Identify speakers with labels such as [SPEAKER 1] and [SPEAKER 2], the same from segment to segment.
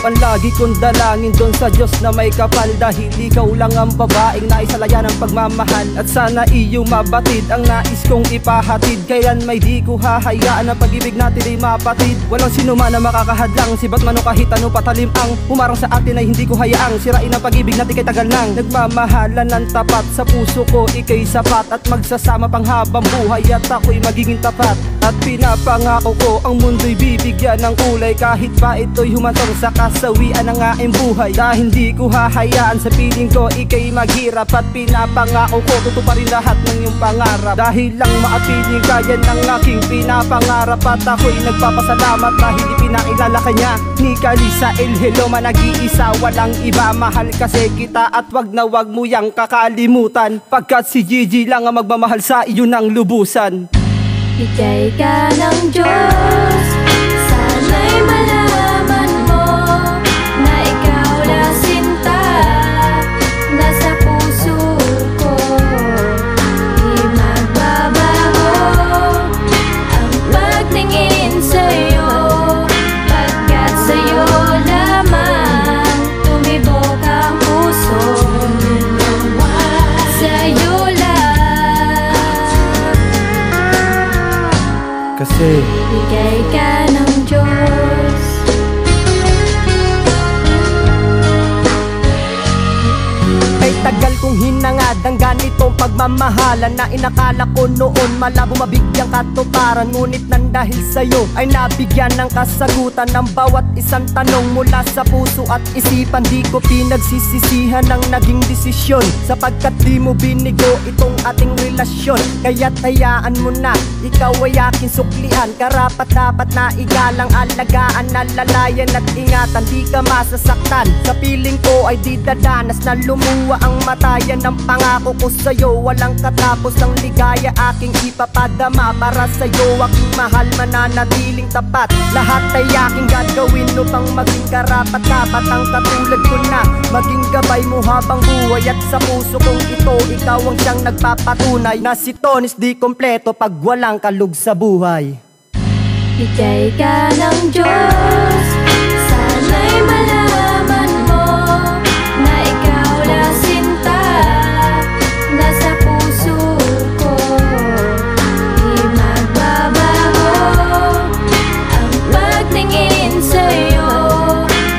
[SPEAKER 1] ang lagi kong dalangin doon sa Diyos na may kapal, dahil ikaw lang ang babaeng naisalaya ng pagmamahal. At sana iyo mabatid ang nais kong ipahatid, kailan may di ko hahayaan ang pag-ibig natin ay mapatid. Walang sino man na makakahadlang, sibat man o kahit ano patalim ang humarang sa atin ay hindi ko hayaang sirain ang pag-ibig natin kay tagal nang nagmamahalan ng tapat. Sa puso ko ika'y sapat at magsasama pang habang buhay, at ako'y magiging tapat. At pinapangako ko ang mundo'y bibigyan ng kulay, kahit pa ito'y humantong sa kasawian ng aking buhay. Dahil hindi ko hahayaan sa piling ko ika'y maghirap, at pinapangako ko tutuparin lahat ng iyong pangarap. Dahil lang maapiling kaya ng aking pinapangarap, at ako'y nagpapasalamat dahil ipinailala kanya ni Kalisa El Heloma. Nag-iisa walang iba, mahal kasi kita at wag na wag mo yang kakalimutan, pagkat si Gigi lang ang magmamahal sa iyo ng lubusan.
[SPEAKER 2] Bigay ka ng Diyos, sana'y malaman mo na ikaw na sinta, nasa puso ko, di magbabago ang pagtingin sa'yo, pagkat sa'yo lamang tumibok ang puso, sa'yo
[SPEAKER 1] kasi
[SPEAKER 2] bigay ka ng Diyos.
[SPEAKER 1] Ay tagal kong hinangad ang ganitong pagmamahalan, na inakala ko noon malabo mabigyang katuparan. Ngunit nang dahil sa'yo ay nabigyan ng kasagutan ng bawat isang tanong mula sa puso at isipan. Di ko pinagsisisihan ang naging desisyon, sapagkat di mo binigo itong ating relasyon. Kaya't hayaan mo na, ikaw ay aking suklian, karapat dapat na igalang, alagaan, nalalayan at ingatan. Di ka masasaktan, sa piling ko ay di dadanas na lumuwa ang matayan ng pangako ko sa'yo. Walang katapos ang ligaya aking ipapadama para sa'yo. Aking mahal, mananatiling tapat, lahat ay aking gagawin upang maging karapat-dapat ang katulad ko na maging gabay mo habang buhay. At sa puso kong ito, ikaw ang siyang nagpapatunay na si Tonis di kompleto pag walang kalug sa buhay.
[SPEAKER 2] Bigay ka ng Diyos, sana'y malaman mo na ikaw na sinta, nasa puso ko, di magbabago ang pagtingin sa'yo,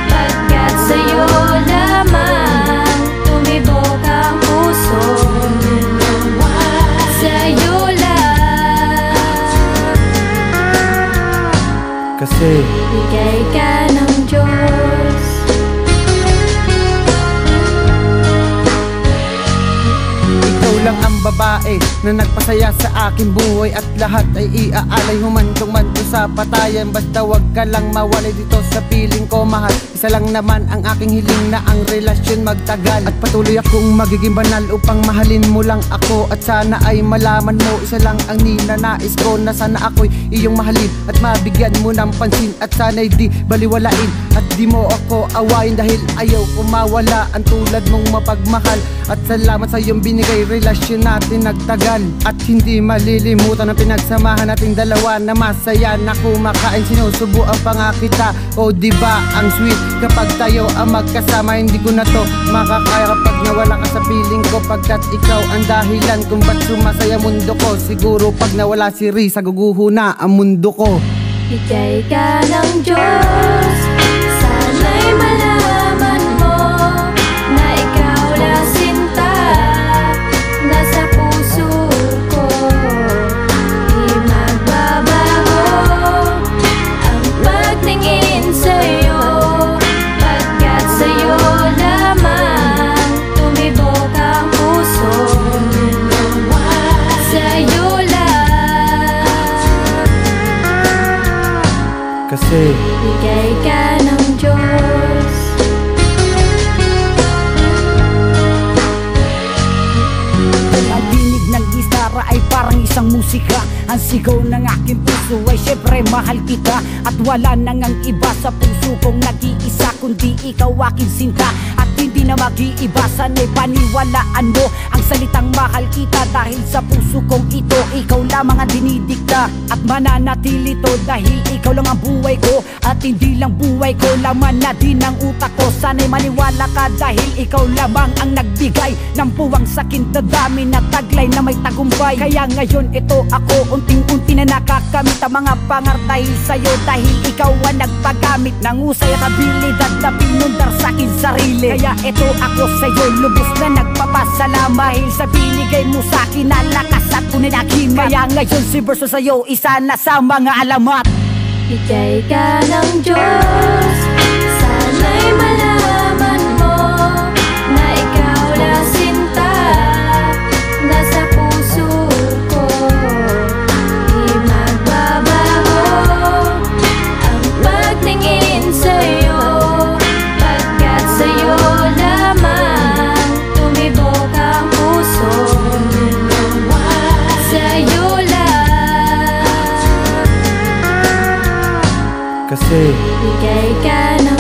[SPEAKER 2] pagkat sa'yo lamang tumibok ang puso, sa'yo
[SPEAKER 1] kasi
[SPEAKER 2] bigay ka ng Diyos.
[SPEAKER 1] ikaw lang ang babae na nagpasaya sa aking buhay, at lahat ay iaalay humantong man to sa patayan. Basta wag ka lang mawalay dito sa piling ko, mahal. Isa lang naman ang aking hiling, na ang relasyon magtagal, at patuloy akong magiging banal upang mahalin mo lang ako. At sana ay malaman mo, isa lang ang ninanais ko, na sana ako'y iyong mahalin at mabigyan mo ng pansin. At sana'y di baliwalain at di mo ako awayin, dahil ayaw ko mawala ang tulad mong mapagmahal. At salamat sa iyong binigay, relasyon natin nagtagal, at hindi malilimutan ang pinagsamahan nating dalawa, na masaya na kumakain, sinusubuan pa nga kita. O diba ang sweet kapag tayo ang magkasama, hindi ko na to makakaya kapag nawala ka sa piling ko, pagkat ikaw ang dahilan kung ba't sumasaya mundo ko. Siguro pag nawala si Risa, guguho na ang mundo ko.
[SPEAKER 2] Bigay ka ng Diyos, sana'y malaman mo na ikaw na sinta, nasa puso ko, di magbabago ang pagtingin sa'yo, pagkat sa'yo lamang tumibok ang puso, sa'yo
[SPEAKER 1] kasi
[SPEAKER 2] bigay ka ng Diyos.
[SPEAKER 3] Ang dinig ng gitara ay parang isang musika, ang sigaw ng aking puso ay syempre mahal kita. At wala nang ang iba sa puso kong nag-iisa, kundi ikaw aking sinta. At hindi na mag-iiba. Sana'y paniwalaan mo ang salitang mahal kita, dahil sa puso kong ito ikaw lamang ang dinidikta. At mananatili to dahil ikaw lang ang buhay ko, at hindi lang buhay ko, laman na din ang utak ko. Sana'y maniwala ka dahil ikaw lamang ang nagbigay ng puwang sakit na dami na taglay na may tagumpay. Kaya ngayon ito ako, unting-unti na nakakamit ang mga pangar dahil sa'yo, dahil ikaw ang nagpagamit ng usay at abilidad na pinundar sa akin sarili. Kaya ito ako sa'yo, lubos na nagpapasalamat dahil sa binigay mo sa akin na lakas at tunay na kimat. Kaya ngayon si Verso sa'yo, isa na sa mga alamat.
[SPEAKER 2] Bigay ka ng Diyos, sana'y malaman mo na ikaw la sinta, nasa puso ko, di magbabago ang pagtingin sa'yo, pagkat sa'yo lamang tumibok ang puso, sa'yo lang.
[SPEAKER 1] Kasi
[SPEAKER 2] Bigay ka ng